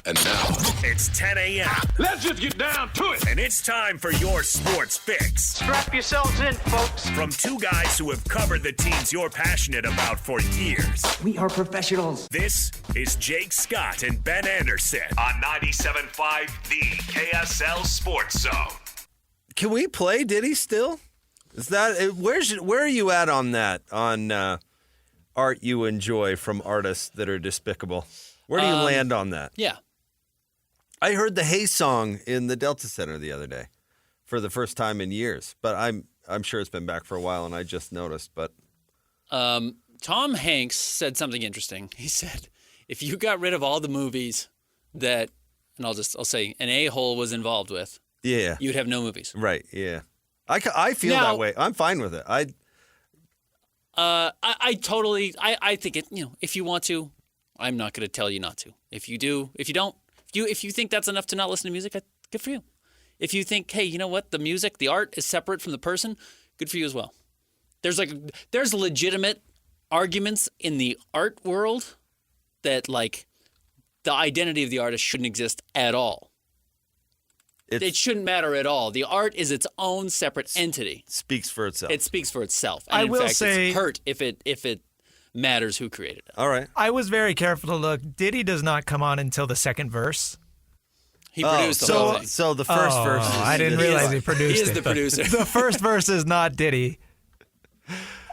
And now, it's 10 a.m. Let's just get down to it. And it's time for your sports fix. Strap yourselves in, folks. From two guys who have covered the teams you're passionate about for years. We are professionals. This is Jake Scott and Ben Anderson on 97.5 The KSL Sports Zone. Can we play Diddy still? Is that where are you at on that? On art you enjoy from artists that are despicable? Where do you land on that? Yeah. I heard the Hey song in the Delta Center the other day for the first time in years, but I'm sure it's been back for a while and I just noticed. But Tom Hanks said something interesting. He said, if you got rid of all the movies that, and I'll say an a-hole was involved with, yeah, you'd have no movies. Right. Yeah. I feel that way. I'm fine with it. I think it. If you want to, I'm not going to tell you not to. If you do, if you don't, if you think that's enough to not listen to music, good for you. If you think, hey, you know what, the music, the art is separate from the person, good for you as well. There's legitimate arguments in the art world that the identity of the artist shouldn't exist at all. It shouldn't matter at all. The art is its own separate entity. Speaks for itself. It speaks for itself. And I in will fact, say, it's hurt if it matters who created it. All right. I was very careful to look. Diddy does not come on until the second verse. He produced the whole thing. So the first verse is... I didn't realize he produced it. He is the producer. The first verse is not Diddy.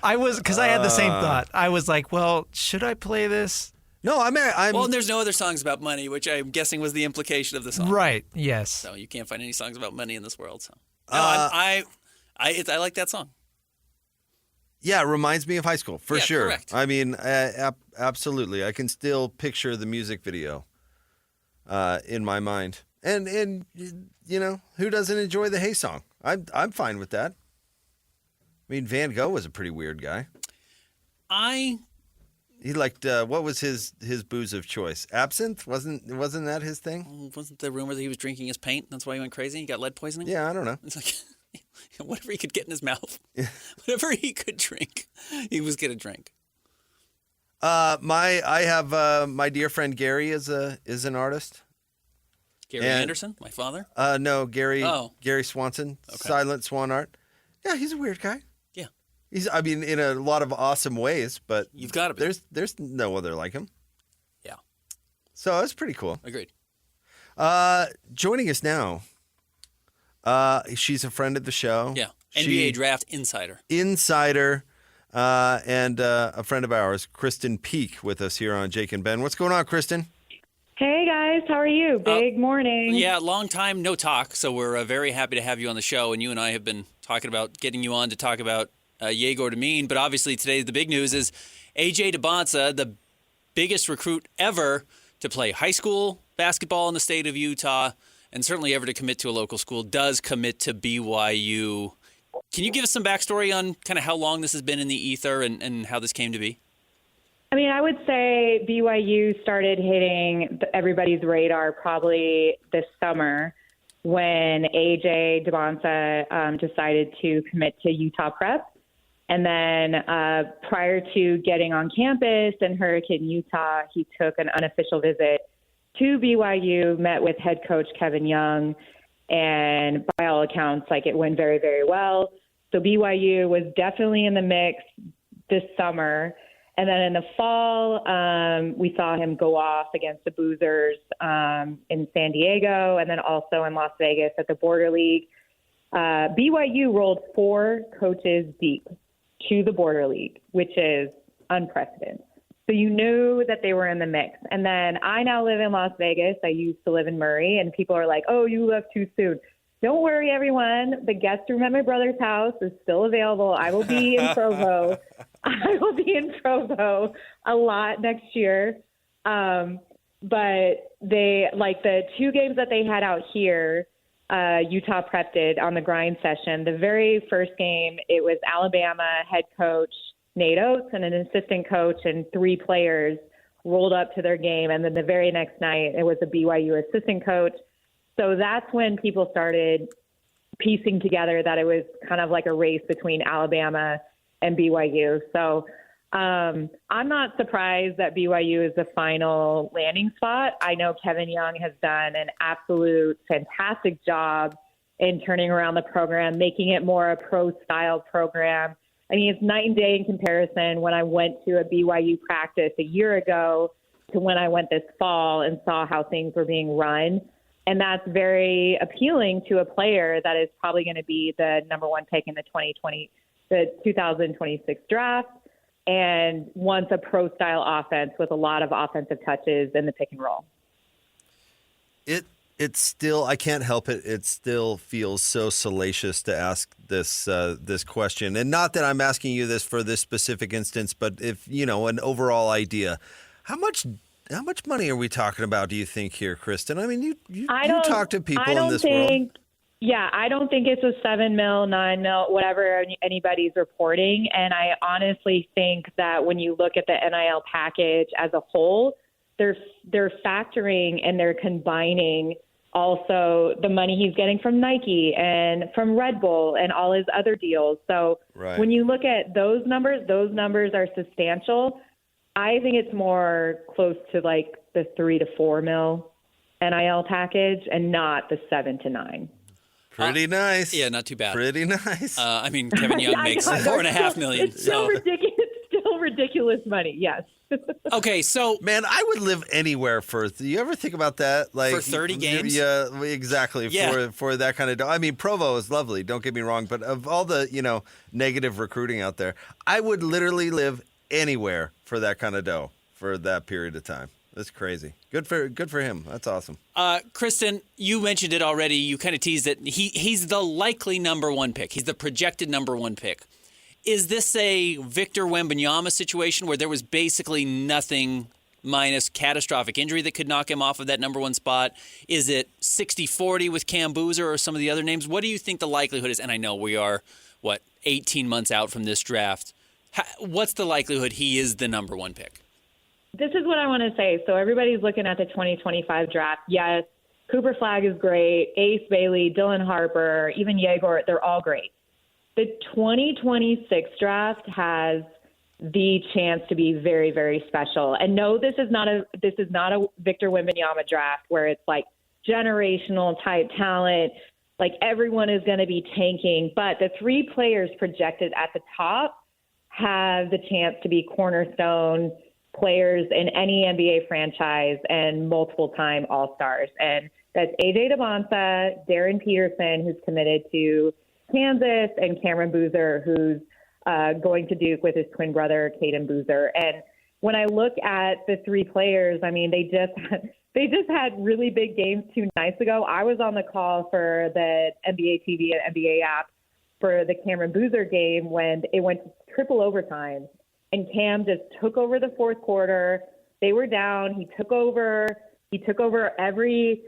Because I had the same thought. I was like, well, should I play this? No, I'm Well, and there's no other songs about money, which I'm guessing was the implication of the song. Right, yes. So you can't find any songs about money in this world. So no, I like that song. Yeah, it reminds me of high school, for sure. Correct. I mean, absolutely. I can still picture the music video in my mind. And who doesn't enjoy the Hey song? I'm fine with that. I mean, Van Gogh was a pretty weird guy. He liked, what was his booze of choice? Absinthe? Wasn't that his thing? Wasn't the rumor that he was drinking his paint? That's why he went crazy? He got lead poisoning? Yeah, I don't know. It's like, whatever he could get in his mouth, whatever he could drink, he was going to drink. I have my dear friend Gary is an artist. Gary Anderson, my father? No, Gary Swanson, Okay. Silent Swan Art. Yeah, he's a weird guy. Yeah. He's, in a lot of awesome ways, but you've got to be. There's no other like him. Yeah. So that's pretty cool. Agreed. Joining us now, she's a friend of the show. Yeah. NBA Draft Insider. And a friend of ours, Krysten Peek, with us here on Jake and Ben. What's going on, Krysten? Hey, guys. How are you? Big morning. Yeah, long time no talk, so we're very happy to have you on the show. And you and I have been talking about getting you on to talk about Yegor Demeen. But obviously today the big news is AJ Dybantsa, the biggest recruit ever to play high school basketball in the state of Utah, and certainly ever to commit to a local school, does commit to BYU. Can you give us some backstory on kind of how long this has been in the ether and how this came to be? I mean, I would say BYU started hitting everybody's radar probably this summer when AJ Dybantsa decided to commit to Utah Prep. And then prior to getting on campus in Hurricane, Utah, he took an unofficial visit to BYU, met with head coach Kevin Young, and by all accounts, it went very, very well. So BYU was definitely in the mix this summer. And then in the fall, we saw him go off against the Boozers in San Diego and then also in Las Vegas at the Border League. BYU rolled 4 coaches deep to the Border League, which is unprecedented. So you knew that they were in the mix. And then I now live in Las Vegas. I used to live in Murray, and people are like, oh, you left too soon. Don't worry, everyone. The guest room at my brother's house is still available. I will be in Provo. I will be in Provo a lot next year. But they, the 2 games that they had out here, Utah Prep did on the grind session. The very first game, it was Alabama head coach Nate Oates and an assistant coach and 3 players rolled up to their game. And then the very next night, it was a BYU assistant coach. So that's when people started piecing together that it was kind of like a race between Alabama and BYU. So I'm not surprised that BYU is the final landing spot. I know Kevin Young has done an absolute fantastic job in turning around the program, making it more a pro-style program. I mean, it's night and day in comparison when I went to a BYU practice a year ago to when I went this fall and saw how things were being run. And that's very appealing to a player that is probably going to be the number one pick in the 2026 draft, and wants a pro-style offense with a lot of offensive touches in the pick and roll. It's still, I can't help it. It still feels so salacious to ask this question, and not that I'm asking you this for this specific instance, but if an overall idea, how much money are we talking about? Do you think here, Krysten? I mean, you talk to people in this world. Yeah, I don't think it's a $7 million, $9 million, whatever anybody's reporting. And I honestly think that when you look at the NIL package as a whole, they're factoring and they're combining also the money he's getting from Nike and from Red Bull and all his other deals. So when you look at those numbers are substantial. I think it's more close to like the $3 to $4 million NIL package and not the 7 to 9. Pretty nice. Yeah, not too bad. Pretty nice. I mean, Kevin Young makes $4.5 million. It's still ridiculous. It's still ridiculous money. Yes. Okay, so man, I would live anywhere for. You ever think about that? Like for 30 games? Yeah, exactly. Yeah. For that kind of. I mean, Provo is lovely. Don't get me wrong, but of all the negative recruiting out there, I would literally live anywhere for that kind of dough for that period of time. That's crazy. Good for him. That's awesome. Krysten, you mentioned it already. You kind of teased it. He's the likely number one pick. He's the projected number one pick. Is this a Victor Wembanyama situation where there was basically nothing minus catastrophic injury that could knock him off of that number one spot? Is it 60-40 with Cam Boozer or some of the other names? What do you think the likelihood is? And I know we are, 18 months out from this draft. What's the likelihood he is the number one pick? This is what I want to say. So everybody's looking at the 2025 draft. Yes, Cooper Flagg is great. Ace Bailey, Dylan Harper, even Yegor, they're all great. The 2026 draft has the chance to be very, very special. And no, this is not a Victor Wembanyama draft where it's like generational type talent, like everyone is going to be tanking. But the three players projected at the top have the chance to be cornerstone players in any NBA franchise and multiple-time All-Stars. And that's AJ Dybantsa, Darren Peterson, who's committed to Kansas, and Cameron Boozer, who's going to Duke with his twin brother, Caden Boozer. And when I look at the three players, I mean, they just had really big games 2 nights ago. I was on the call for the NBA TV and NBA app for the Cameron Boozer game when it went to triple overtime. And Cam just took over the fourth quarter. They were down. He took over every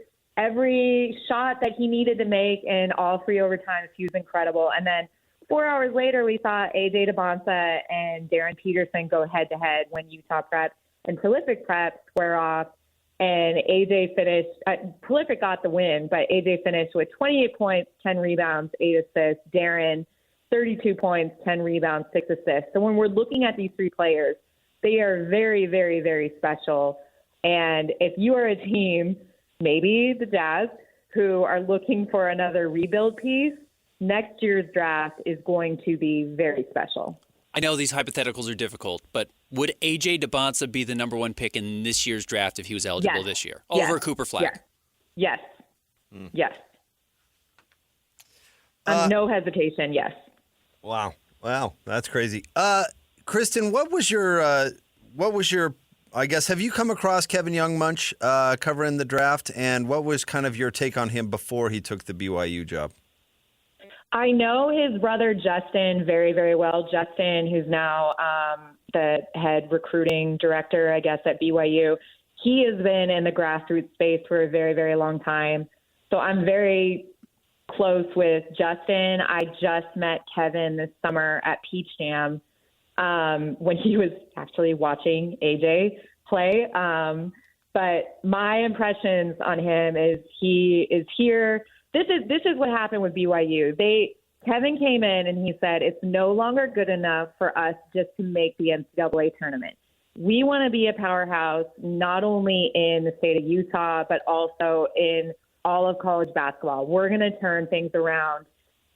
shot that he needed to make in all 3 overtimes. He was incredible. And then 4 hours later, we saw AJ Dybantsa and Darren Peterson go head-to-head when Utah Prep and Prolific Prep square off. And AJ finished Prolific got the win, but AJ finished with 28 points, 10 rebounds, 8 assists. Darren, 32 points, 10 rebounds, 6 assists. So when we're looking at these three players, they are very, very, very special. And if you are a team, maybe the Jazz, who are looking for another rebuild piece, next year's draft is going to be very special. I know these hypotheticals are difficult, but would AJ Dybantsa be the number one pick in this year's draft if he was eligible this year over Cooper Flagg? Yes. Yes. No hesitation, yes. Wow, that's crazy. Krysten, what was your? I guess, have you come across Kevin Young much covering the draft, and what was kind of your take on him before he took the BYU job? I know his brother Justin very, very well. Justin, who's now the head recruiting director, I guess, at BYU. He has been in the grassroots space for a very, very long time. So I'm very close with Justin. I just met Kevin this summer at Peach Jam when he was actually watching AJ play. But my impressions on him is he is here. This is what happened with BYU. Kevin came in and he said, it's no longer good enough for us just to make the NCAA tournament. We want to be a powerhouse, not only in the state of Utah, but also in all of college basketball. We're going to turn things around,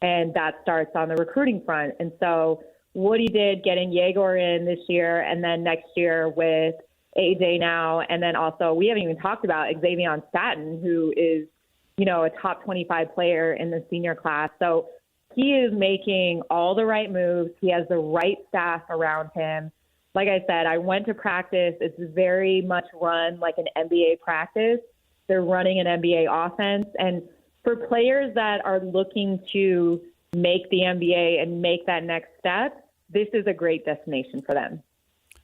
and that starts on the recruiting front. And so what he did, getting Yegor in this year, and then next year with AJ now, and then also we haven't even talked about Xavier Staten, who is, a top 25 player in the senior class. So he is making all the right moves. He has the right staff around him. Like I said, I went to practice. It's very much run like an NBA practice. They're running an NBA offense. And for players that are looking to make the NBA and make that next step, this is a great destination for them.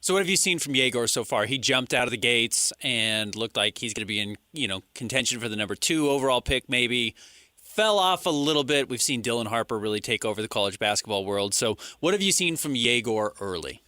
So what have you seen from Yegor so far? He jumped out of the gates and looked like he's going to be in, contention for the number 2 overall pick maybe. Fell off a little bit. We've seen Dylan Harper really take over the college basketball world. So what have you seen from Yegor early?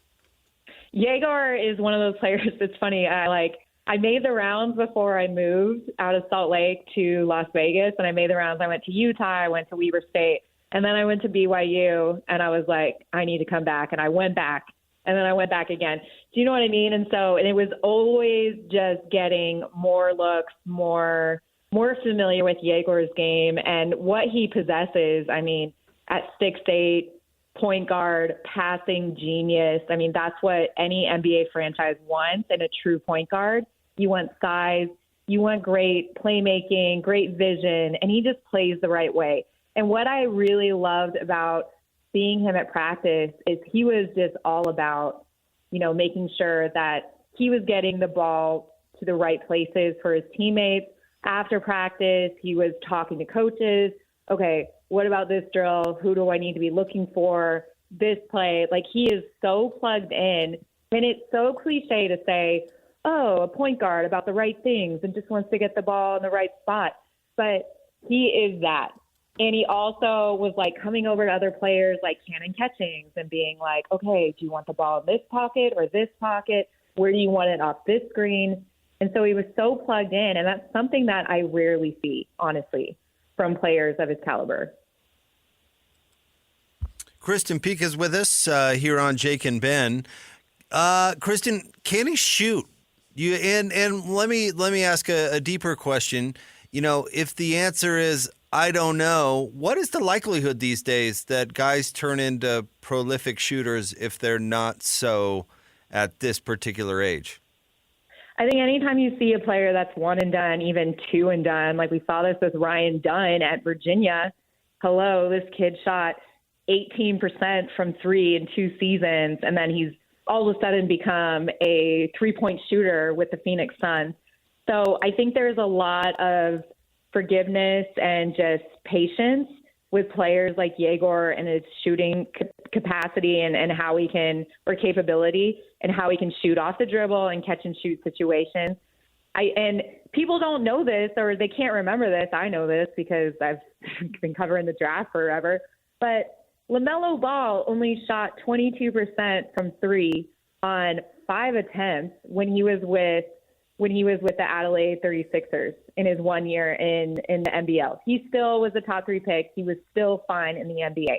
Yegor is one of those players that's funny. I made the rounds before I moved out of Salt Lake to Las Vegas, and I made the rounds. I went to Utah, I went to Weber State, and then I went to BYU, and I was like, I need to come back, and I went back, and then I went back again. Do you know what I mean? And it was always just getting more looks, more familiar with Yegor's game and what he possesses. I mean, at 6'8", point guard, passing genius. I mean, that's what any NBA franchise wants in a true point guard. You want size, you want great playmaking, great vision, and he just plays the right way. And what I really loved about seeing him at practice is he was just all about, making sure that he was getting the ball to the right places for his teammates. After practice, he was talking to coaches. Okay, what about this drill? Who do I need to be looking for? This play. Like, he is so plugged in. And it's so cliche to say, oh, a point guard about the right things and just wants to get the ball in the right spot. But he is that. And he also was coming over to other players like Cannon Catchings and being like, okay, do you want the ball in this pocket or this pocket? Where do you want it off this screen? And so he was so plugged in. And that's something that I rarely see, honestly, from players of his caliber. Krysten Peek is with us here on Jake and Ben. Krysten, can he shoot? And let me ask a deeper question. If the answer is I don't know, what is the likelihood these days that guys turn into prolific shooters if they're not so at this particular age? I think anytime you see a player that's one and done, even two and done, like we saw this with Ryan Dunn at Virginia. Hello, this kid shot 18% from 3 in 2 seasons, and then he's all of a sudden become a 3-point shooter with the Phoenix Suns. So I think there's a lot of forgiveness and just patience with players like Yegor and his shooting capacity and how he can, or capability, and how he can shoot off the dribble and catch and shoot situations. And people don't know this, or they can't remember this. I know this because I've been covering the draft forever. But LaMelo Ball only shot 22% from 3 on 5 attempts when he was with the Adelaide 36ers in his 1 year in the NBL. He still was a top 3 pick. He was still fine in the NBA.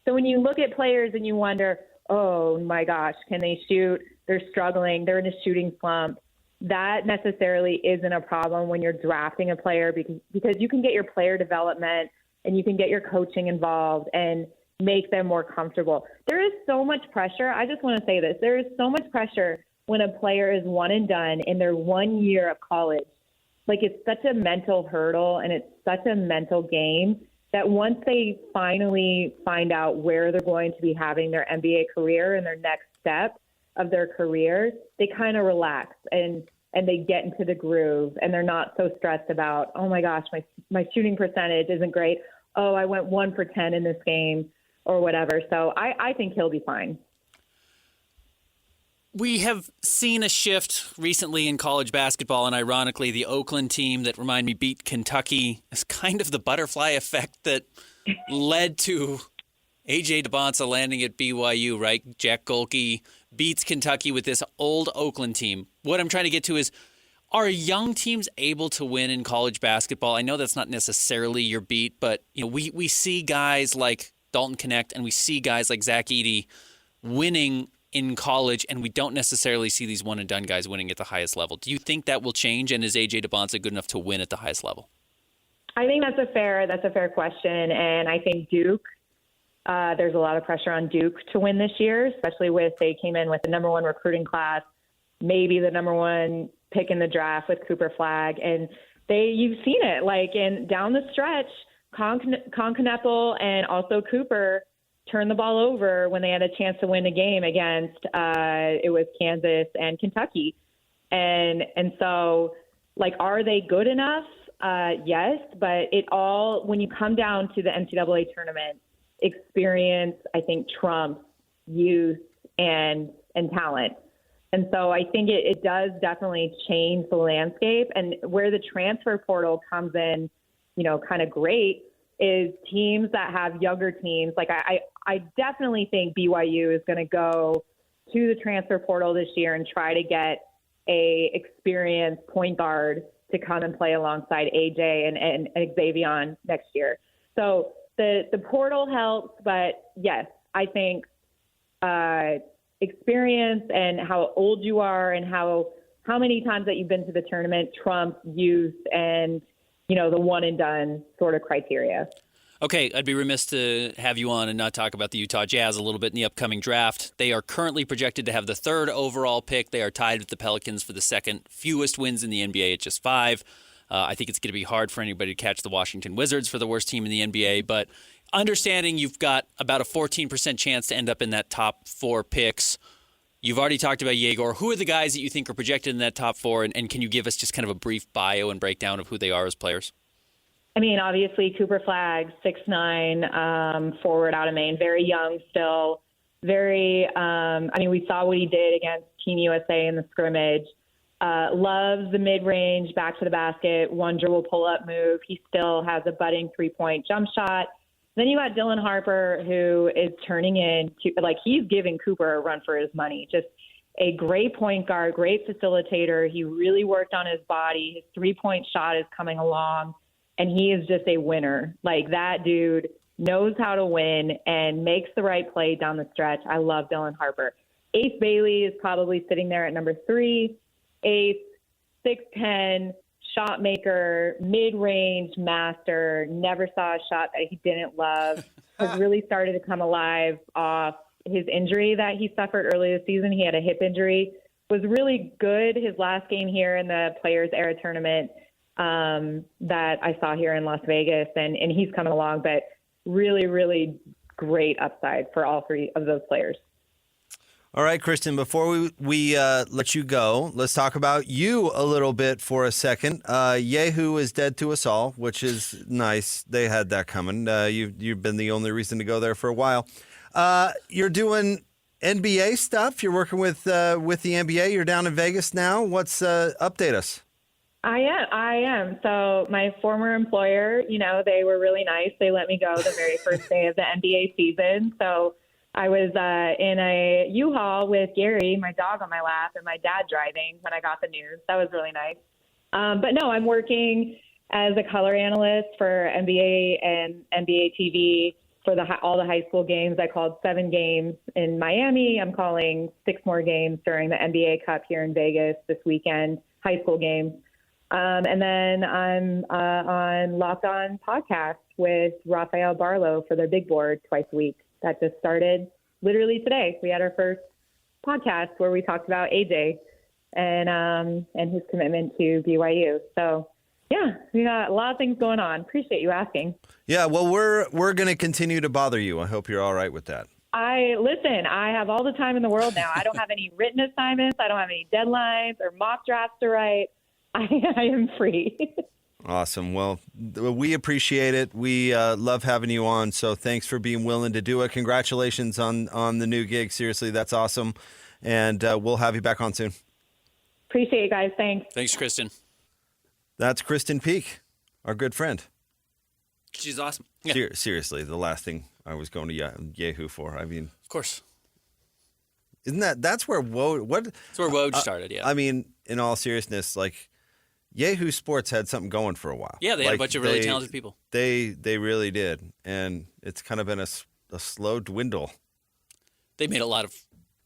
So when you look at players and you wonder, oh my gosh, can they shoot? They're struggling. They're in a shooting slump. That necessarily isn't a problem when you're drafting a player because you can get your player development and you can get your coaching involved and make them more comfortable. There is so much pressure. I just want to say this. There is so much pressure when a player is one and done in their 1 year of college. It's such a mental hurdle and it's such a mental game that once they finally find out where they're going to be having their NBA career and their next step of their career, they kind of relax and they get into the groove and they're not so stressed about, oh my gosh, my shooting percentage isn't great. Oh, I went 1 for 10 in this game or whatever. So I think he'll be fine. We have seen a shift recently in college basketball, and ironically, the Oakland team that remind me beat Kentucky is kind of the butterfly effect that led to AJ Dybantsa landing at BYU, right? Jack Golke beats Kentucky with this old Oakland team. What I'm trying to get to is, are young teams able to win in college basketball? I know that's not necessarily your beat, but we see guys like Dalton Connect, and we see guys like Zach Edey winning in college, and we don't necessarily see these one-and-done guys winning at the highest level. Do you think that will change, and is AJ Dybantsa good enough to win at the highest level? I think that's a fair question, and I think Duke, there's a lot of pressure on Duke to win this year, especially with they came in with the number one recruiting class, maybe the number one pick in the draft with Cooper Flagg, and you've seen it, like in down the stretch, Kneppel and also Cooper turned the ball over when they had a chance to win a game against it was Kansas and Kentucky, and so like, are they good enough? Yes, but when you come down to the NCAA tournament, experience, I think, trumps youth and talent. And so I think it does definitely change the landscape. And where the transfer portal comes in, kind of great, is teams that have younger teams. Like I definitely think BYU is going to go to the transfer portal this year and try to get a experienced point guard to come and play alongside AJ and Xavier next year. So the portal helps, but yes, I think experience and how old you are and how many times that you've been to the tournament trumps youth and, the one and done sort of criteria. Okay, I'd be remiss to have you on and not talk about the Utah Jazz a little bit in the upcoming draft. They are currently projected to have the 3rd overall pick. They are tied with the Pelicans for the 2nd fewest wins in the NBA at just 5. I think it's going to be hard for anybody to catch the Washington Wizards for the worst team in the NBA, but understanding you've got about a 14% chance to end up in that top 4 picks. You've already talked about Yegor. Who are the guys that you think are projected in that top 4, and can you give us just kind of a brief bio and breakdown of who they are as players? I mean, obviously, Cooper Flagg, 6'9", forward out of Maine, very young still. We saw what he did against Team USA in the scrimmage. Loves the mid-range, back to the basket, one dribble pull-up move. He still has a budding three-point jump shot. Then you got Dylan Harper, who is turning into, he's giving Cooper a run for his money. Just a great point guard, great facilitator. He really worked on his body. His three-point shot is coming along, and he is just a winner. Like, that dude knows how to win and makes the right play down the stretch. I love Dylan Harper. Ace Bailey is probably sitting there at number 3. Ace, 6'10", shot maker, mid-range master, never saw a shot that he didn't love, has really started to come alive off his injury that he suffered early this season. He had a hip injury, was really good his last game here in the Players Era tournament that I saw here in Las Vegas, and he's coming along, but really, really great upside for all 3 of those players. All right, Krysten, before we let you go, let's talk about you a little bit for a second. Yehu is dead to us all, which is nice. They had that coming. You've been the only reason to go there for a while. You're doing NBA stuff. You're working with the NBA. You're down in Vegas now. Update us. I am. So my former employer, they were really nice. They let me go the very first day of the NBA season. So I was in a U-Haul with Gary, my dog on my lap, and my dad driving when I got the news. That was really nice. But no, I'm working as a color analyst for NBA and NBA TV for all the high school games. I called 7 games in Miami. I'm calling 6 more games during the NBA Cup here in Vegas this weekend, high school games. And then I'm on Locked On podcast with Rafael Barlow for their Big Board twice a week. That just started literally today. We had our first podcast where we talked about AJ and his commitment to BYU. So, yeah, we got a lot of things going on. Appreciate you asking. Yeah, well, we're going to continue to bother you. I hope you're all right with that. Listen, I have all the time in the world now. I don't have any written assignments. I don't have any deadlines or mock drafts to write. I am free. Awesome. Well, we appreciate it. We love having you on. So thanks for being willing to do it. Congratulations on the new gig. Seriously, that's awesome. And we'll have you back on soon. Appreciate it, guys. Thanks. Thanks, Krysten. That's Krysten Peek, our good friend. She's awesome. Yeah. Seriously, the last thing I was going to Yahoo for. I mean, of course. That's where Woj? That's where Woj started. Yeah. I mean, in all seriousness, like, Yahoo Sports had something going for a while. Yeah, they had a bunch of really talented people. They really did, and it's kind of been a slow dwindle. They made a lot of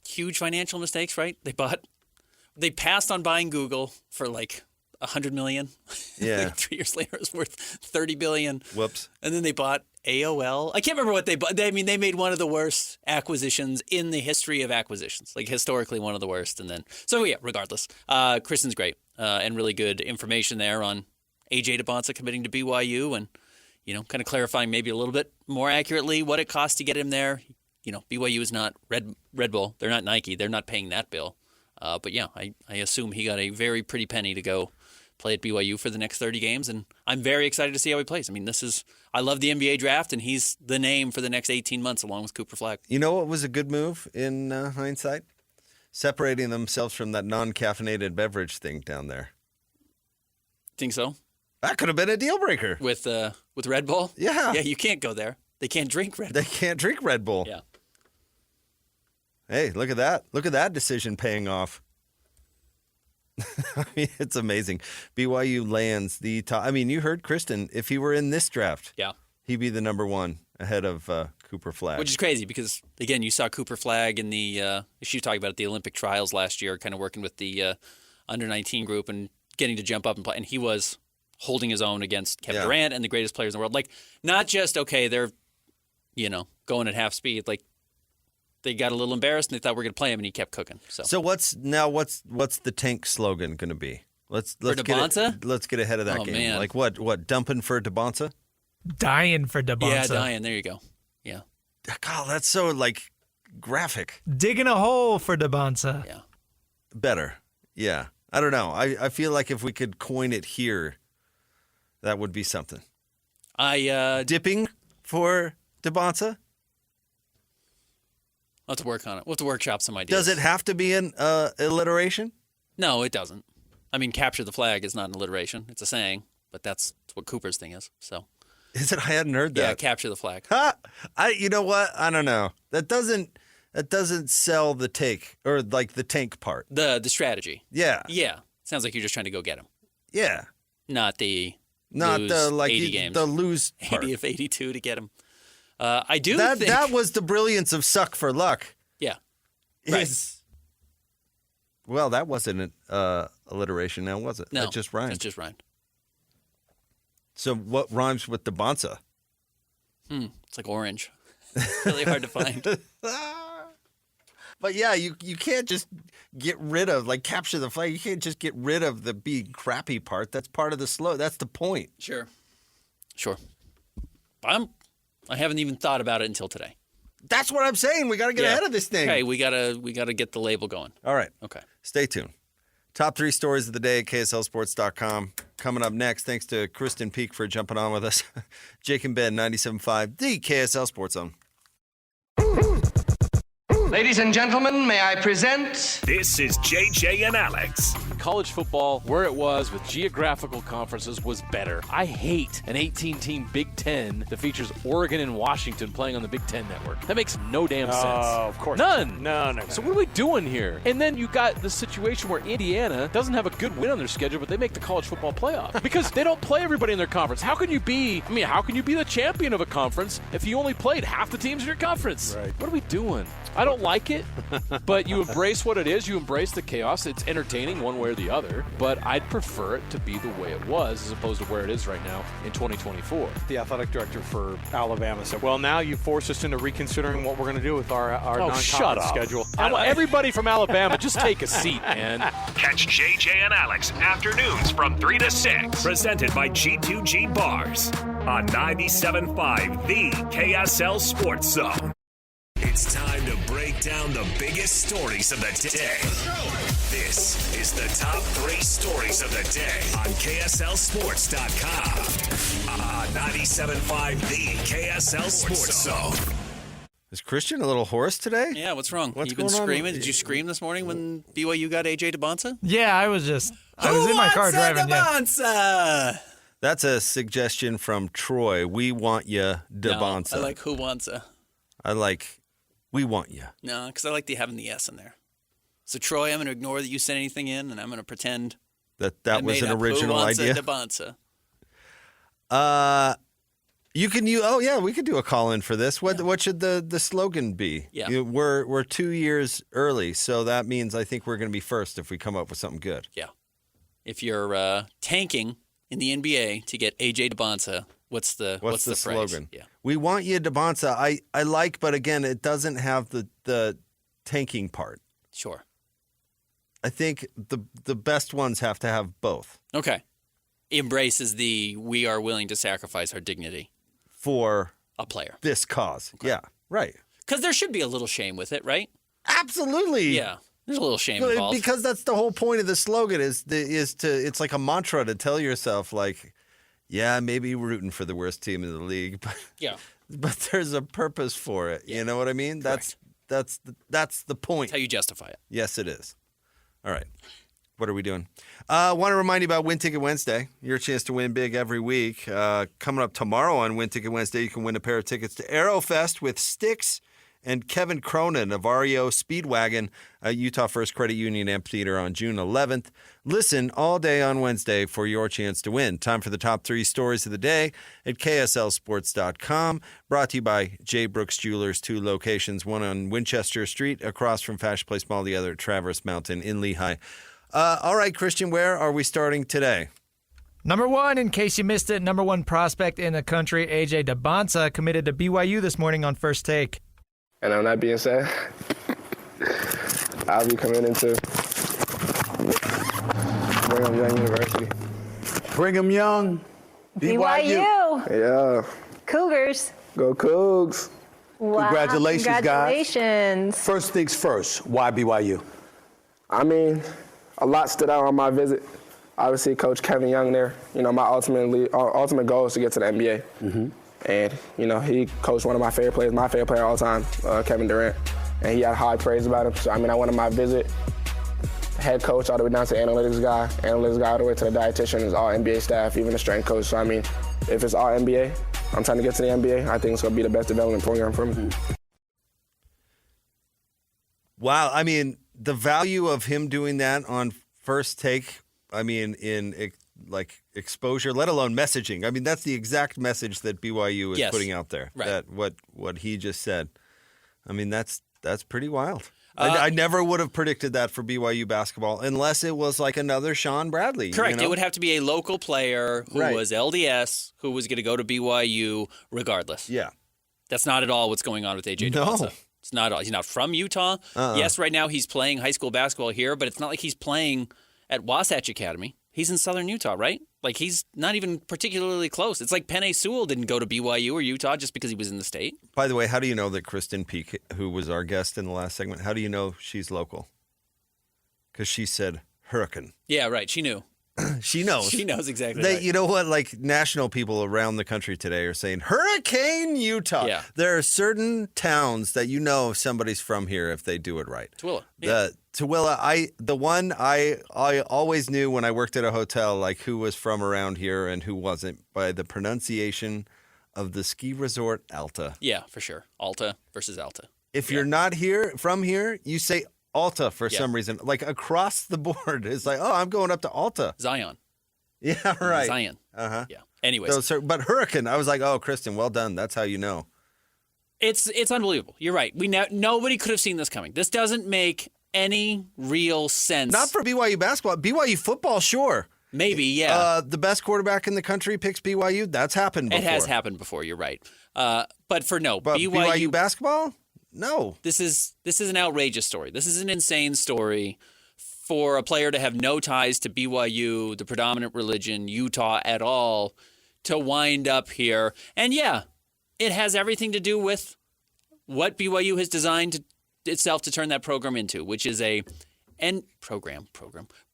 huge financial mistakes, right? They passed on buying Google for like $100 million. Yeah. 3 years later, it was worth $30 billion. Whoops. And then they bought AOL. I can't remember what they bought. They made one of the worst acquisitions in the history of acquisitions, like historically one of the worst. And then, regardless, Krysten's great and really good information there on AJ Dybantsa committing to BYU and, kind of clarifying maybe a little bit more accurately what it costs to get him there. BYU is not Red Bull. They're not Nike. They're not paying that bill. But yeah, I assume he got a very pretty penny to go play at BYU for the next 30 games, and I'm very excited to see how he plays. I mean, I love the NBA draft, and he's the name for the next 18 months along with Cooper Flagg. You know what was a good move in hindsight? Separating themselves from that non-caffeinated beverage thing down there. Think so? That could have been a deal breaker. With Red Bull? Yeah. Yeah, you can't go there. They can't drink Red Bull. They can't drink Red Bull. Yeah. Hey, look at that. Look at that decision paying off. I mean, it's amazing. BYU lands the top. I mean, you heard Krysten. If he were in this draft, Yeah. he'd be the number one ahead of Cooper Flagg. Which is crazy because, again, you saw Cooper Flagg in the she was talking about it, the Olympic trials last year, kind of working with the under-19 group and getting to jump up and play. And he was holding his own against Kevin Durant and the greatest players in the world. Like, not just, okay, they're, going at half speed. Like, they got a little embarrassed and they thought we're going to play him, and he kept cooking. So what's the tank slogan going to be? Let's Dybantsa? Let's get ahead of that game. Man. Like what? Dumping for Dybantsa? Dying for Dybantsa. Yeah, dying. There you go. Yeah. God, that's so graphic. Digging a hole for Dybantsa. Yeah. Better. Yeah. I don't know. I feel like if we could coin it here, that would be something. Dipping for Dybantsa? We'll have to work on it. We'll have to workshop some ideas. Does it have to be an alliteration? No, it doesn't. I mean, capture the flag is not an alliteration. It's a saying, but that's what Cooper's thing is. So, is it? I hadn't heard that. Yeah, capture the flag. You know what? I don't know. That doesn't sell the take or the tank part. The strategy. Yeah. Yeah. Sounds like you're just trying to go get him. Yeah. Not the 80 games. The lose part. 80 of 82 to get him. I do think that was the brilliance of suck for luck. Yeah. Right. Well, that wasn't an alliteration now, was it? No. That just rhymed. It just rhymed. So what rhymes with Dybantsa? It's like orange. Really hard to find. But yeah, you can't just get rid of, capture the flag. You can't just get rid of the big crappy part. That's part of the slow. That's the point. Sure. I haven't even thought about it until today. That's what I'm saying. We got to get ahead of this thing. Okay, we gotta get the label going. All right. Okay. Stay tuned. Top 3 stories of the day at KSLSports.com. Coming up next, thanks to Krysten Peek for jumping on with us. Jake and Ben, 97.5, the KSL Sports Zone. Ladies and gentlemen, may I present... This is JJ and Alex. College football, where it was with geographical conferences, was better. I hate an 18-team Big Ten that features Oregon and Washington playing on the Big Ten network. That makes no damn sense. Oh, of course. None. No. So what are we doing here? And then you got the situation where Indiana doesn't have a good win on their schedule, but they make the college football playoff because they don't play everybody in their conference. How can you be the champion of a conference if you only played half the teams in your conference? Right. What are we doing? I don't like it, but you embrace what it is. You embrace the chaos. It's entertaining one way or the other, but I'd prefer it to be the way it was as opposed to where it is right now in 2024. The athletic director for Alabama said, well, now you forced us into reconsidering what we're going to do with our non-conference schedule. Everybody from Alabama, just take a seat, man. Catch JJ and Alex afternoons from 3 to 6. Presented by G2G Bars on 97.5, the KSL Sports Zone. It's time to break down the biggest stories of the day. This is the top 3 stories of the day on KSLSports.com. On 97.5, the KSL Sports Zone. Is Krysten a little hoarse today? Yeah, what's wrong? What's you been going on? screaming? Did you scream this morning when BYU got AJ Dybantsa? Yeah, I was in my car driving. Dybantsa? That's a suggestion from Troy. We want you, Dybantsa. No, I like who wants a. I like we want you. No, because I like having the S in there. So, Troy, I'm going to ignore that you sent anything in, and I'm going to pretend that was an original who wants idea. A Dybantsa. You can we could do a call in for this. What should the slogan be? Yeah. We're 2 years early, so that means I think we're going to be first if we come up with something good. Yeah. If you're tanking in the NBA to get AJ Dybantsa, what's the slogan? Yeah. We want you, Dybantsa. I like, but again, it doesn't have the tanking part. Sure. I think the best ones have to have both. Okay. Embraces we are willing to sacrifice our dignity for a player. This cause. Okay. Yeah, right. Because there should be a little shame with it, right? Absolutely. Yeah. There's a little shame involved. Because that's the whole point of the slogan it's like a mantra to tell yourself, like, yeah, maybe rooting for the worst team in the league, but there's a purpose for it. Yeah. You know what I mean? Correct. That's the point. That's how you justify it. Yes, it is. All right. What are we doing? I want to remind you about Win Ticket Wednesday. Your chance to win big every week. Coming up tomorrow on Win Ticket Wednesday, you can win a pair of tickets to Aerofest with Styx and Kevin Cronin of REO Speedwagon, Utah First Credit Union Amphitheater on June 11th. Listen all day on Wednesday for your chance to win. Time for the top 3 stories of the day at KSLSports.com. Brought to you by J. Brooks Jewelers, 2 locations, one on Winchester Street across from Fashion Place Mall, the other at Traverse Mountain in Lehigh. All right, Christian, where are we starting today? Number 1, in case you missed it, number 1 prospect in the country, AJ Dybantsa, committed to BYU this morning on First Take. And on that being said, I'll be committing to Brigham Young University. Brigham Young, BYU. Yeah. Cougars. Go Cougs. Wow. Congratulations, guys. Congratulations. First things first, why BYU? I mean, a lot stood out on my visit. Obviously, Coach Kevin Young there. You know, my ultimate goal is to get to the NBA. Mm-hmm. And, you know, he coached one of my favorite players, my favorite player all time, Kevin Durant. And he had high praise about him. So, I mean, I went on my visit, head coach all the way down to analytics guy all the way to the dietitian, is all NBA staff, even the strength coach. So, I mean, if it's all NBA, I'm trying to get to the NBA. I think it's going to be the best development program for me. Wow. I mean, the value of him doing that on First Take, I mean, in like exposure, let alone messaging. I mean, that's the exact message that BYU is putting out there. Right. That what he just said. I mean, that's pretty wild. I never would have predicted that for BYU basketball unless it was like another Sean Bradley. Correct. You know? It would have to be a local player who was LDS, who was going to go to BYU regardless. Yeah. That's not at all what's going on with AJ Dybantsa. No. It's not at all. He's not from Utah. Yes, right now he's playing high school basketball here, but it's not like he's playing at Wasatch Academy. He's in southern Utah, right? Like, he's not even particularly close. It's like Penei Sewell didn't go to BYU or Utah just because he was in the state. By the way, how do you know that Krysten Peek, who was our guest in the last segment, how do you know she's local? Because she said hurricane. Yeah, right. She knew. She knows. She knows exactly right. You know what? Like, national people around the country today are saying, Hurricane Utah. Yeah. There are certain towns that you know somebody's from here if they do it right. Tooele. Yeah. Tooele, the one I always knew when I worked at a hotel, like who was from around here and who wasn't, by the pronunciation of the ski resort Alta. Yeah, for sure. Alta versus Alta. If you're not from here, you say Alta for some reason. Like across the board. It's like, oh, I'm going up to Alta. Zion. Yeah, right. Zion. Uh-huh. Yeah. Anyways. But hurricane, I was like, oh, Krysten, well done. That's how you know. It's unbelievable. You're right. Nobody could have seen this coming. This doesn't make any real sense. Not for BYU basketball. BYU football, sure. Maybe, yeah. The best quarterback in the country picks BYU. That's happened before. It has happened before. You're right. But BYU basketball? No. This is an outrageous story. This is an insane story for a player to have no ties to BYU, the predominant religion, Utah at all, to wind up here. And yeah, it has everything to do with what BYU has designed itself to turn that program into, which is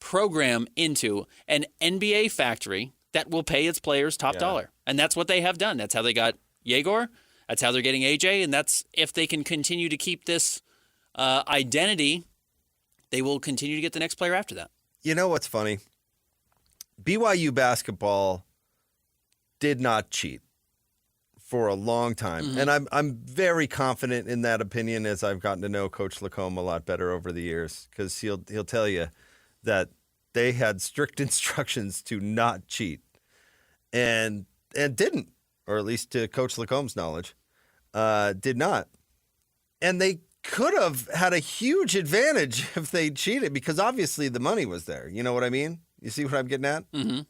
program into an NBA factory that will pay its players top dollar. And that's what they have done. That's how they got Yegor. That's how they're getting AJ, and that's if they can continue to keep this identity, they will continue to get the next player after that. You know what's funny? BYU basketball did not cheat for a long time, and I'm very confident in that opinion as I've gotten to know Coach Lacombe a lot better over the years, because he'll tell you that they had strict instructions to not cheat, and didn't. or at least to Coach Lacomb's knowledge, did not. And they could have had a huge advantage if they cheated because obviously the money was there. You know what I mean? You see what I'm getting at? Mm-hmm.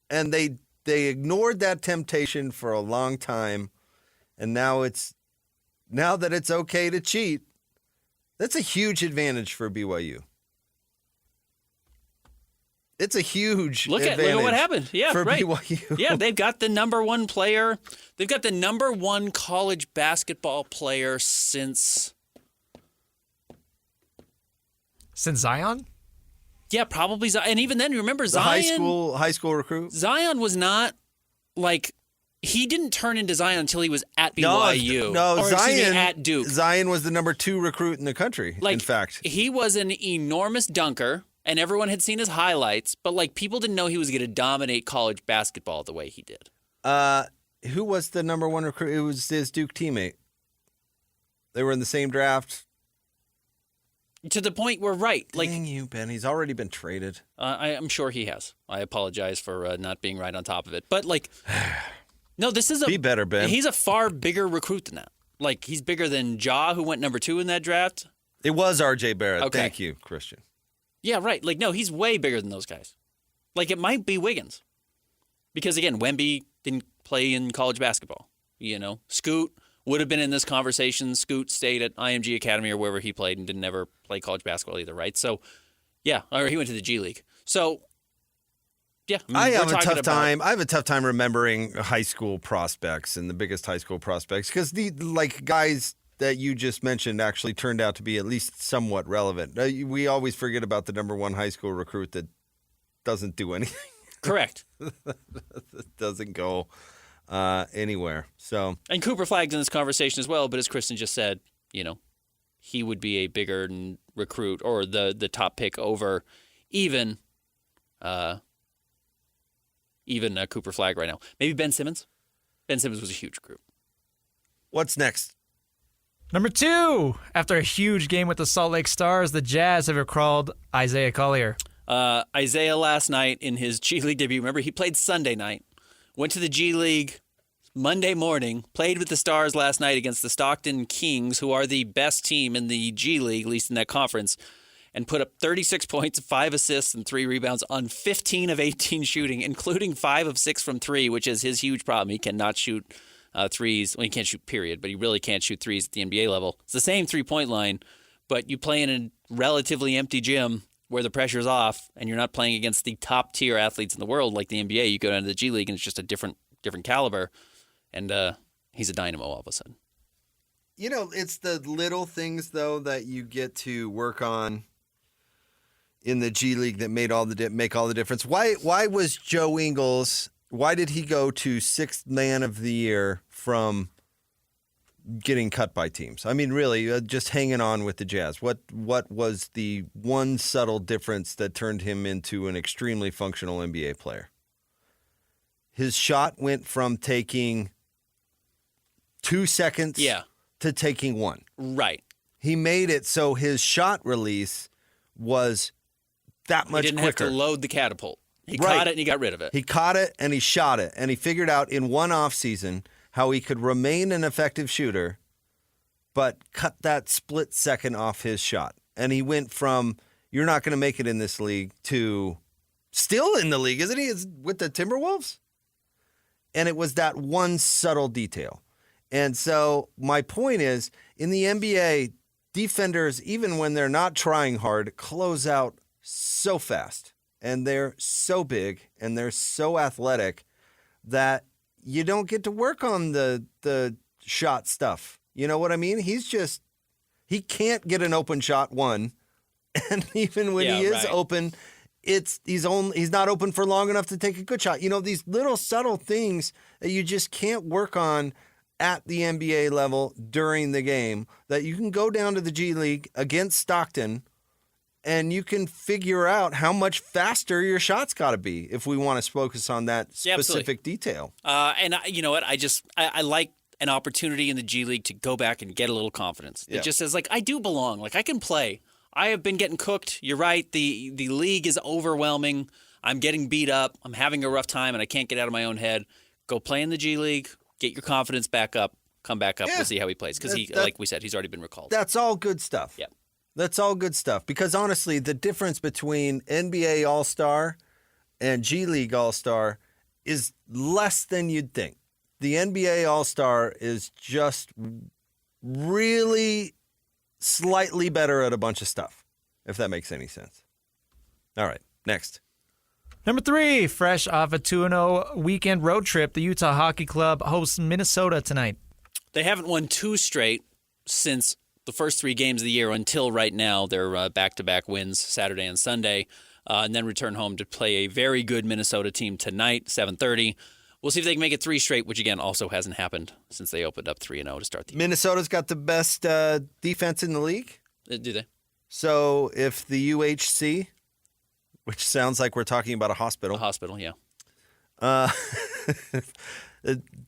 And they ignored that temptation for a long time, and now that it's okay to cheat, that's a huge advantage for BYU. It's a huge advantage. Look at what happened. Yeah, for right. BYU. Yeah, they've got the number one player. They've got the number one college basketball player since Zion? Yeah, probably Zion. And even then, remember The Zion? high school recruit? Zion was not he didn't turn into Zion until he was at BYU. No, or, Zion at Duke. Zion was the number 2 recruit in the country, in fact. He was an enormous dunker, and everyone had seen his highlights, but people didn't know he was going to dominate college basketball the way he did. Who was the number 1 recruit? It was his Duke teammate. They were in the same draft. To the point where, Dang you, Ben. He's already been traded. I'm sure he has. I apologize for not being right on top of it. But, no, this is Be better, Ben. He's a far bigger recruit than that. He's bigger than Ja, who went number 2 in that draft. It was RJ Barrett. Okay. Thank you, Christian. Yeah, right. No, he's way bigger than those guys. It might be Wiggins. Because, again, Wemby didn't play in college basketball. Scoot would have been in this conversation. Scoot stayed at IMG Academy or wherever he played and didn't ever play college basketball either, right? So, yeah, or he went to the G League. So, yeah. I have a tough time remembering high school prospects and the biggest high school prospects because the guys that you just mentioned actually turned out to be at least somewhat relevant. We always forget about the number 1 high school recruit that doesn't do anything. Correct. That doesn't go anywhere. So, and Cooper Flagg's in this conversation as well, but as Kristen just said, he would be a bigger recruit or the top pick over even Cooper Flagg right now. Maybe Ben Simmons. Ben Simmons was a huge recruit. What's next? Number 2, after a huge game with the Salt Lake Stars, the Jazz have recalled Isaiah Collier. Isaiah last night in his G League debut, remember he played Sunday night, went to the G League Monday morning, played with the Stars last night against the Stockton Kings, who are the best team in the G League, at least in that conference, and put up 36 points, 5 assists, and 3 rebounds on 15 of 18 shooting, including 5 of 6 from 3, which is his huge problem. He cannot shoot threes. Well, he can't shoot, period, but he really can't shoot threes at the NBA level. It's the same three-point line, but you play in a relatively empty gym where the pressure's off and you're not playing against the top-tier athletes in the world like the NBA. You go down to the G League and it's just a different caliber, and he's a dynamo all of a sudden. It's the little things, though, that you get to work on in the G League that make all the difference. Why was Joe Ingles? Why did he go to 6th man of the year from getting cut by teams? I mean, really, just hanging on with the Jazz. What was the one subtle difference that turned him into an extremely functional NBA player? His shot went from taking 2 seconds to taking 1. Right. He made it so his shot release was that much quicker. He didn't have to load the catapult. He caught it and he got rid of it. He caught it and he shot it. And he figured out in one offseason how he could remain an effective shooter, but cut that split second off his shot. And he went from, you're not going to make it in this league, to still in the league, isn't he? It's with the Timberwolves? And it was that one subtle detail. And so my point is, in the NBA, defenders, even when they're not trying hard, close out so fast. And they're so big and they're so athletic that you don't get to work on the shot stuff. You know what I mean? He can't get an open shot, one. And even when he is open, he's not open for long enough to take a good shot. These little subtle things that you just can't work on at the NBA level during the game, that you can go down to the G League against Stockton and you can figure out how much faster your shot's got to be if we want to focus on that specific detail. And you know what? I like an opportunity in the G League to go back and get a little confidence. It just says, I do belong. I can play. I have been getting cooked. You're right. The league is overwhelming. I'm getting beat up. I'm having a rough time, and I can't get out of my own head. Go play in the G League, get your confidence back up, come back up. Yeah. We'll see how he plays because like we said, he's already been recalled. That's all good stuff. Yeah. That's all good stuff because honestly, the difference between NBA All-Star and G League All-Star is less than you'd think. The NBA All-Star is just really slightly better at a bunch of stuff, if that makes any sense. All right, next. Number 3, fresh off a 2-0 weekend road trip, the Utah Hockey Club hosts Minnesota tonight. They haven't won 2 straight since the first 3 games of the year until right now. They're back-to-back wins Saturday and Sunday, and then return home to play a very good Minnesota team tonight, 7:30. We'll see if they can make it 3 straight, which, again, also hasn't happened since they opened up 3-0 to start the year. Minnesota's got the best defense in the league. Do they? So if the UHC, which sounds like we're talking about a hospital. A hospital, yeah.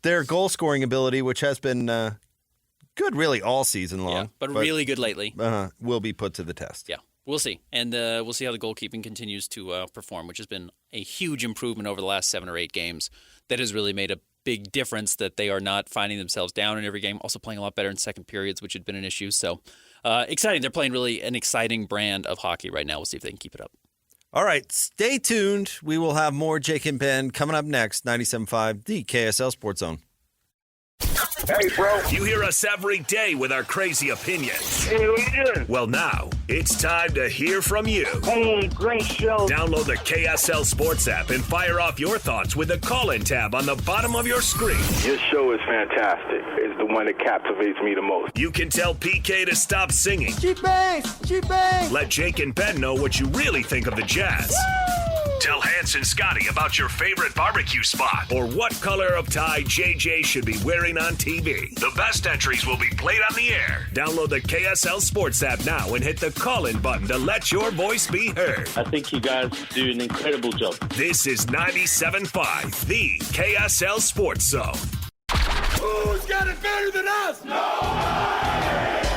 Their goal-scoring ability, which has been good really all season long. Yeah, but really good lately. Will be put to the test. Yeah, we'll see. And we'll see how the goalkeeping continues to perform, which has been a huge improvement over the last 7 or 8 games. That has really made a big difference that they are not finding themselves down in every game, also playing a lot better in second periods, which had been an issue. So exciting. They're playing really an exciting brand of hockey right now. We'll see if they can keep it up. All right, stay tuned. We will have more Jake and Ben coming up next, 97.5, the KSL Sports Zone. Hey, bro. You hear us every day with our crazy opinions. Hey, what you doing? Well, now, it's time to hear from you. Hey, great show. Download the KSL Sports app and fire off your thoughts with the call-in tab on the bottom of your screen. Your show is fantastic. It's the one that captivates me the most. You can tell PK to stop singing. G-Bangs! G-Bangs! Let Jake and Ben know what you really think of the Jazz. Woo! Tell Hans and Scotty about your favorite barbecue spot or what color of tie JJ should be wearing on TV. The best entries will be played on the air. Download the KSL Sports app now and hit the call-in button to let your voice be heard. I think you guys do an incredible job. This is 97.5, the KSL Sports Zone. Who's got it better than us?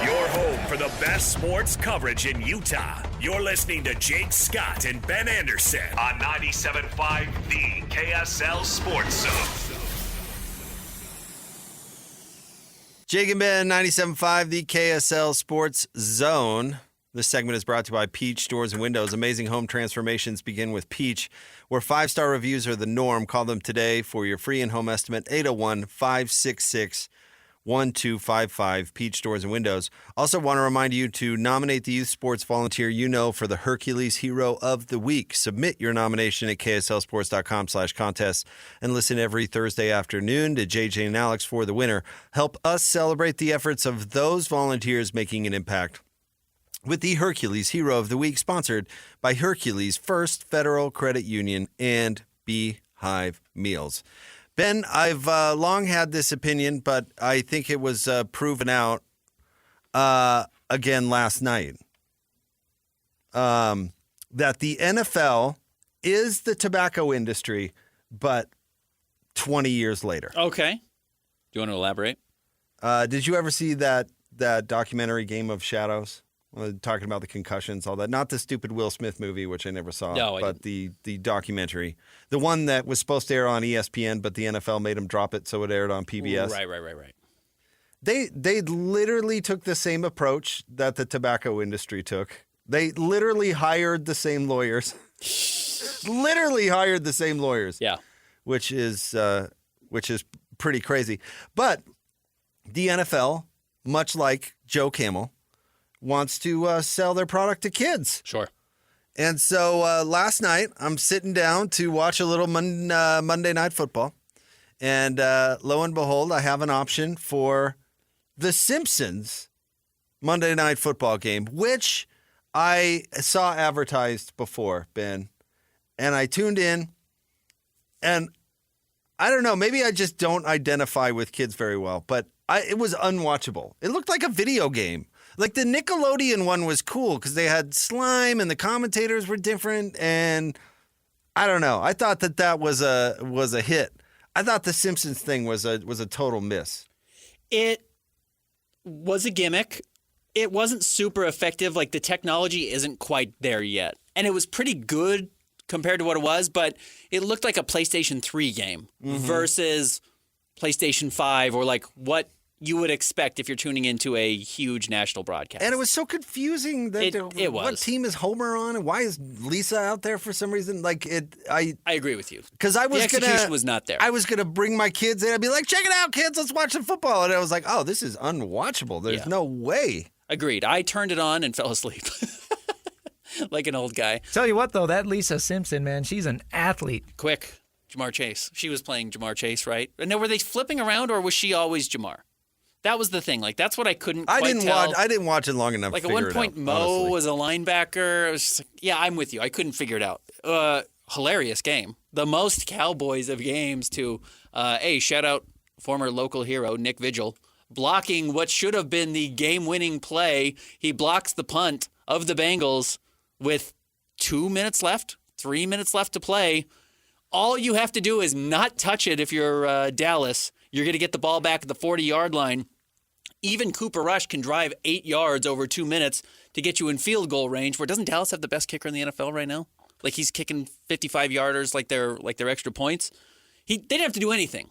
Your home for the best sports coverage in Utah. You're listening to Jake Scott and Ben Anderson on 97.5, the KSL Sports Zone. Jake and Ben, 97.5, the KSL Sports Zone. This segment is brought to you by Peach Doors and Windows. Amazing home transformations begin with Peach, where 5-star reviews are the norm. Call them today for your free in-home estimate, 801-566-1255, Peach Doors and Windows. Also want to remind you to nominate the youth sports volunteer you know for the Hercules Hero of the Week. Submit your nomination at kslsports.com/contest and listen every Thursday afternoon to JJ and Alex for the winner. Help us celebrate the efforts of those volunteers making an impact with the Hercules Hero of the Week, sponsored by Hercules First Federal Credit Union and Beehive Meals. Ben, I've long had this opinion, but I think it was proven out again last night that the NFL is the tobacco industry, but 20 years later. Okay. Do you want to elaborate? Did you ever see that documentary Game of Shadows? Talking about the concussions, all that. Not the stupid Will Smith movie, which I never saw, but the documentary. The one that was supposed to air on ESPN, but the NFL made them drop it, so it aired on PBS. Right. They literally took the same approach that the tobacco industry took. They literally hired the same lawyers. Yeah. Which is pretty crazy. But the NFL, much like Joe Camel, wants to sell their product to kids. Sure. And so last night, I'm sitting down to watch a little Monday Night Football. And lo and behold, I have an option for the Simpsons Monday Night Football game, which I saw advertised before, Ben. And I tuned in. And I don't know, maybe I just don't identify with kids very well, but it was unwatchable. It looked like a video game. Like the Nickelodeon one was cool because they had slime and the commentators were different. And I don't know. I thought that was a hit. I thought the Simpsons thing was a total miss. It was a gimmick. It wasn't super effective. Like the technology isn't quite there yet. And it was pretty good compared to what it was, but it looked like a PlayStation 3 game versus PlayStation 5 or like what you would expect if you're tuning into a huge national broadcast. And it was so confusing that it was. What team is Homer on and why is Lisa out there for some reason? Like I agree with you. Because the execution was not there. I was gonna bring my kids in. I'd be like, check it out, kids, let's watch some football. And I was like, oh, this is unwatchable. There's no way. Agreed. I turned it on and fell asleep. Like an old guy. Tell you what, though, that Lisa Simpson, man, she's an athlete. Quick, Jamar Chase. She was playing Jamar Chase, right? And now, were they flipping around, or was she always Jamar? That was the thing. Like, that's what I couldn't quite tell. I didn't watch it long enough like, to at figure one point, it out, Mo honestly. was a linebacker. I was just like, yeah, I'm with you. I couldn't figure it out. Hilarious game. The most Cowboys of games to, shout out former local hero, Nick Vigil, blocking what should have been the game-winning play. He blocks the punt of the Bengals with 2 minutes left, 3 minutes left to play. All you have to do is not touch it if you're Dallas. You're going to get the ball back at the 40-yard line. Even Cooper Rush can drive 8 yards over 2 minutes to get you in field goal range. Where doesn't Dallas have the best kicker in the NFL right now? Like he's kicking 55-yarders like they're extra points. They didn't have to do anything.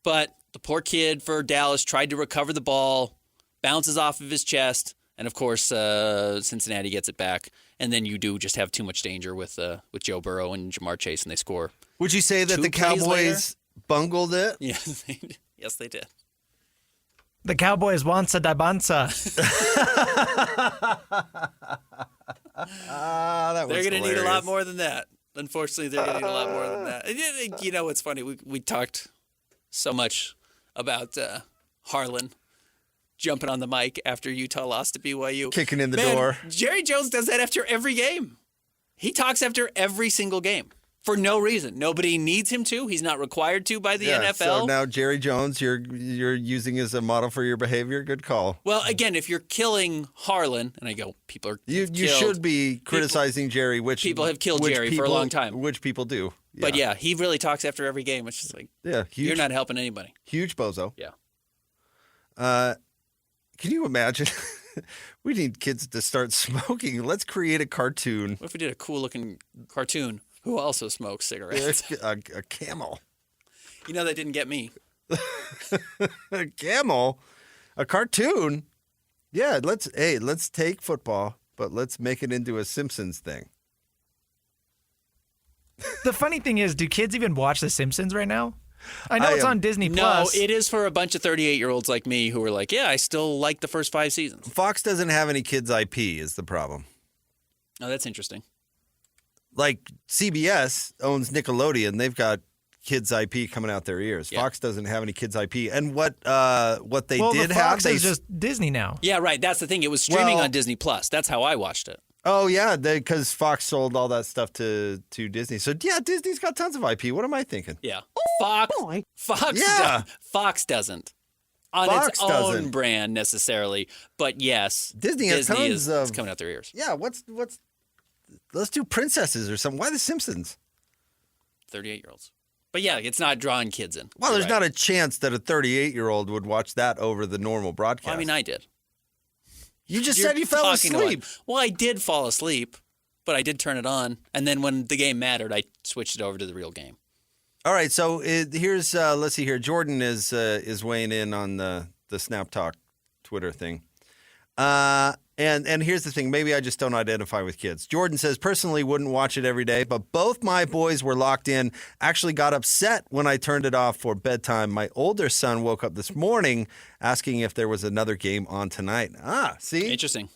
But the poor kid for Dallas tried to recover the ball, bounces off of his chest, and of course Cincinnati gets it back. And then you do just have too much danger with Joe Burrow and Jamar Chase, and they score. Would you say that the Cowboys bungled it? Yes, yes, they did. The Cowboys wants a Dybantsa. That was They're going to need a lot hilarious. more than that. Unfortunately, they're going to need a lot more than that. And you know what's funny? We talked so much about Harlan jumping on the mic after Utah lost to BYU. Kicking in the door. Jerry Jones does that after every game. He talks after every single game for no reason. Nobody needs him to. He's not required to by the NFL. So now Jerry Jones, you're using as a model for your behavior. Good call. Well, again, if you're killing Harlan, and I go, people are You should be criticizing Jerry, which people have killed which Jerry for a people- long time. Which people do. But yeah, he really talks after every game, which is like, huge, you're not helping anybody. Huge bozo. Yeah. Can you imagine? We need kids to start smoking. Let's create a cartoon. What if we did a cool-looking cartoon who also smokes cigarettes? a camel. You know that didn't get me. A camel? A cartoon? Yeah, let's take football, but let's make it into a Simpsons thing. The funny thing is, do kids even watch The Simpsons right now? I know it's on Disney No, Plus. it is for a bunch of 38-year-olds like me who are like, yeah, I still like the first 5 seasons. Fox doesn't have any kids' IP is the problem. Oh, that's interesting. Like CBS owns Nickelodeon. They've got kids' IP coming out their ears. Yeah. Fox doesn't have any kids' IP. And what they well, did the have, Fox is just Disney now. Yeah, right. That's the thing. It was streaming on Disney Plus. That's how I watched it. Oh, yeah, because Fox sold all that stuff to Disney. So, yeah, Disney's got tons of IP. What am I thinking? Yeah. Fox Yeah. Fox doesn't. On Fox its own doesn't. brand necessarily. But yes, Disney has tons is of- it's coming out their ears. Yeah, let's do princesses or something. Why The Simpsons? 38-year-olds. But yeah, it's not drawing kids in. Well, You're there's right. not a chance that a 38-year-old would watch that over the normal broadcast. Well, I mean, I did. You just You're said you fell talking a lot. asleep. Well, I did fall asleep, but I did turn it on. And then when the game mattered, I switched it over to the real game. All right, so here's let's see here. Jordan is weighing in on the Snap Talk Twitter thing. And here's the thing, maybe I just don't identify with kids. Jordan says, personally wouldn't watch it every day, but both my boys were locked in. Actually got upset when I turned it off for bedtime. My older son woke up this morning asking if there was another game on tonight. See? Interesting.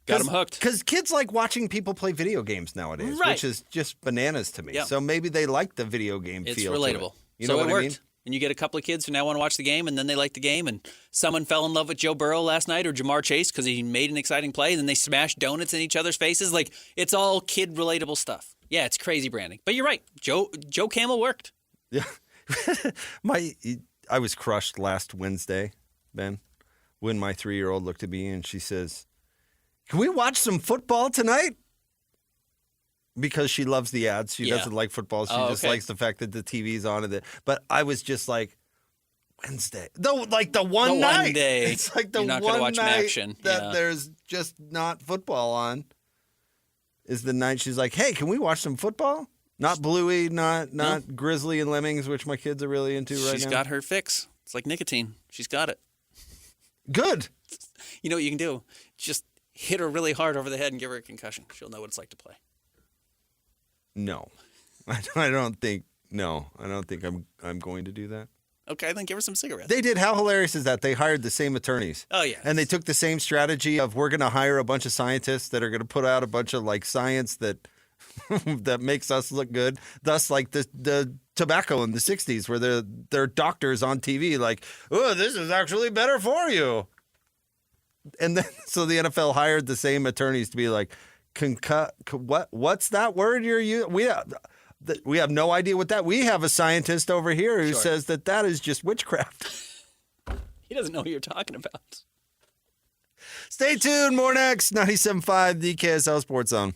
Got him hooked. Because kids like watching people play video games nowadays, Right. which is just bananas to me. Yeah. So maybe they like the video game It's feel to relatable. it. You so know it what worked. I mean? And you get a couple of kids who now want to watch the game, and then they like the game, and someone fell in love with Joe Burrow last night or Jamar Chase because he made an exciting play, and then they smashed donuts in each other's faces. Like, it's all kid-relatable stuff. Yeah, it's crazy branding. But you're right. Joe Camel worked. Yeah. I was crushed last Wednesday, Ben, when my 3-year-old looked at me and she says, "Can we watch some football tonight?" Because she loves the ads. She doesn't like football. She just likes the fact that the TV's on. But I was just like, Wednesday. Like the one night. One day. It's like the you're not one gonna watch night action. that Yeah. there's just not football on. is the night she's like, hey, can we watch some football? Not Bluey, not Grizzly and Lemmings, which my kids are really into right now. She's got her fix. It's like nicotine. She's got it. Good. You know what you can do? Just hit her really hard over the head and give her a concussion. She'll know what it's like to play. No. I don't think I'm going to do that. Okay, then give her some cigarettes. They did. How hilarious is that? They hired the same attorneys. Oh, yeah. And they took the same strategy of we're going to hire a bunch of scientists that are going to put out a bunch of like science that that makes us look good. Thus, like the tobacco in the 60s where they're doctors on TV like, oh, this is actually better for you. And then so the NFL hired the same attorneys to be like, what's that word you're using? We have no idea what that. We have a scientist over here who says that is just witchcraft. He doesn't know what you're talking about. Stay tuned. More next. 97.5, the KSL Sports Zone.